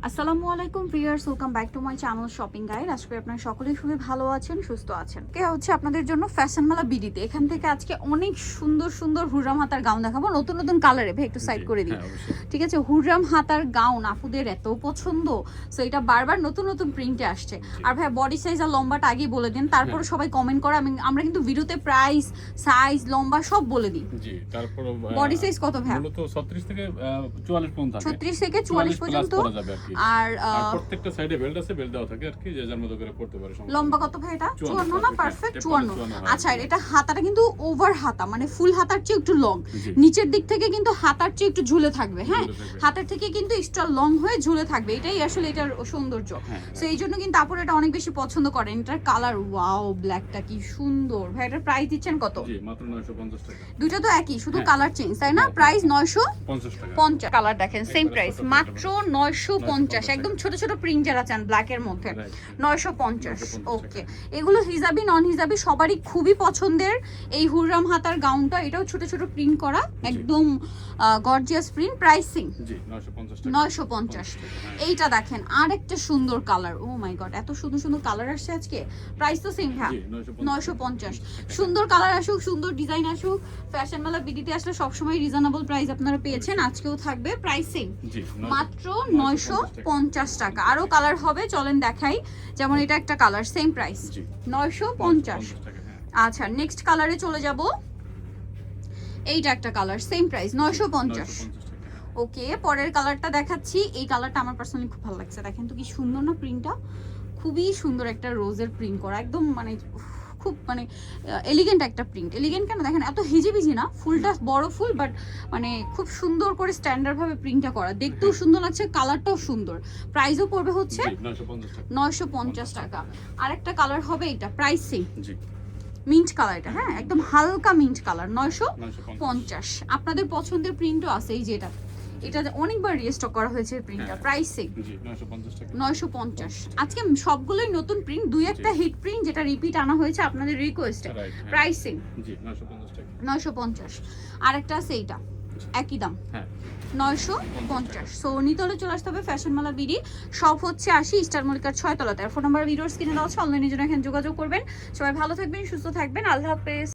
আসসালামু আলাইকুম viewers, welcome back to my channel shopping guide. আজকে আপনারা সকলেই খুবই ভালো আছেন, সুস্থ আছেন। কে হচ্ছে আপনাদের জন্য ফ্যাশন মেলা বিডিতে। এখান থেকে আজকে অনেক সুন্দর সুন্দর হুররাম হাতার গাউন দেখাবো, নতুন নতুন কালারে। ভাই একটু সাইড করে দিই, ঠিক আছে? হুররাম হাতার গাউন আপুদের এত পছন্দ, সো এটা বারবার নতুন নতুন প্রিন্টে আসছে। আর ভাই বডি সাইজ আর লম্বাটা আগেই বলে দিন, তারপরে সবাই কমেন্ট করে। আমরা কিন্তু ভিডিওতে প্রাইস, সাইজ, লম্বা সব বলে দিই। জি, তারপর বডি সাইজ কত ভাই? মূলত 36 থেকে 44 পর্যন্ত থাকে। 36 থেকে 44 পর্যন্ত পরা যাবে আর কি। আর প্রত্যেকটা সাইডে বেল্ট আছে, বেল্ট দেওয়া থাকে আর কি, যে যার মতো করে পড়তে পারে। লম্বা কত ভাই এটা? 54 না? পারফেক্ট 54। আচ্ছা, এটা হাতাটা কিন্তু ওভার হাতা, মানে ফুল হাতার চেয়ে একটু লং। নিচের দিক থেকে কিন্তু হাতার চেয়ে একটু ঝুলে থাকবে। হ্যাঁ, হাতার থেকে কিন্তু এক্সট্রা লং হয়ে ঝুলে থাকবে। এটাই আসলে এটার সৌন্দর্য। সো এই জন্য কিন্তু আপুরা এটা অনেক বেশি পছন্দ করেন। এটার কালার, ওয়াও, ব্ল্যাকটা কি সুন্দর। ভাই এটার প্রাইস দিচ্ছেন কত? জি, মাত্র 950 টাকা। দুটো তো একই, শুধু কালার চেঞ্জ, তাই না? প্রাইস 950 টাকা। কালার দেখেন সেম প্রাইস, মাত্র 950। একদম ছোট ছোট প্রিন্ট যারা চান ব্ল্যাক এর মধ্যে 950। ওকে, এগুলো হিজাবি নন হিজাবি সবারই খুবই পছন্দের এই হুররাম হাতার গাউনটা। এটাও ছোট ছোট প্রিন্ট করা, একদম গর্জিয়াস প্রিন্ট। প্রাইসিং জি 950 টাকা। 950। এইটা দেখেন আরেকটা সুন্দর কালার। ও মাই গড, এত সুন্দর সুন্দর কালার আসছে আজকে। প্রাইস তো সেম। হ্যাঁ, 950। সুন্দর কালার আসুক, সুন্দর ডিজাইন আসুক, ফ্যাশন মেলা বিডিতে আসলে সবসময় রিজনেবল প্রাইস আপনারা পেয়েছেন, আজকেও থাকবে প্রাইসিং মাত্র 950 টাকা। আরো কালার হবে, চলেন দেখাই। যেমন এটা একটা কালার, সেম প্রাইস 950 টাকা। আচ্ছা, নেক্সট কালারে চলে যাব। এইটা একটা কালার, সেম প্রাইস 950। ওকে, পরের কালারটা দেখাচ্ছি। এই কালারটা আমার পার্সোনালি খুব ভালো লাগছে। দেখেন তো কি সুন্দর না প্রিন্টটা, খুবই সুন্দর একটা রোজের প্রিন্ট করা, একদম মানে খুব মানে এলিগেন্ট একটা প্রিন্ট। এলিগেন্ট কেন দেখেন, এত হিজিবিজি না, ফুলটা বড় ফুল, বাট মানে খুব সুন্দর করে স্ট্যান্ডার্ড ভাবে প্রিন্টটা করা, দেখতেও সুন্দর লাগছে, কালারটাও সুন্দর। প্রাইসও পড়বে হচ্ছে 950 টাকা। আরেকটা কালার হবে এটা, প্রাইসিং মিন্ট কালার। এটা হ্যাঁ, একদম হালকা মিন্ট কালার, 950। আপনাদের পছন্দের প্রিন্টও আছে, এই যে এটা অনেকবার রিস্টক করা হয়েছে প্রিন্টটা। প্রাইসিং 950। আজকে সবগুলোই নতুন প্রিন্ট, দুই একটা হিট প্রিন্ট যেটা রিপিট আনা হয়েছে আপনাদের রিকোয়েস্টে। প্রাইসিং 950। আরেকটা আছে এইটা, একই দাম 950। সো নিতলে চলে আসতে হবে ফ্যাশন মেলা বিডি। সব হচ্ছে 80 স্টার মল্লিকার 6 তলাতে। আর ফোন নাম্বার ভিডিওস কিনে দেওয়া আছে, অনলাইনে জন্য এখানে যোগাযোগ করবেন। সবাই ভালো থাকবেন, সুস্থ থাকবেন, আল্লাহ হাফেজ।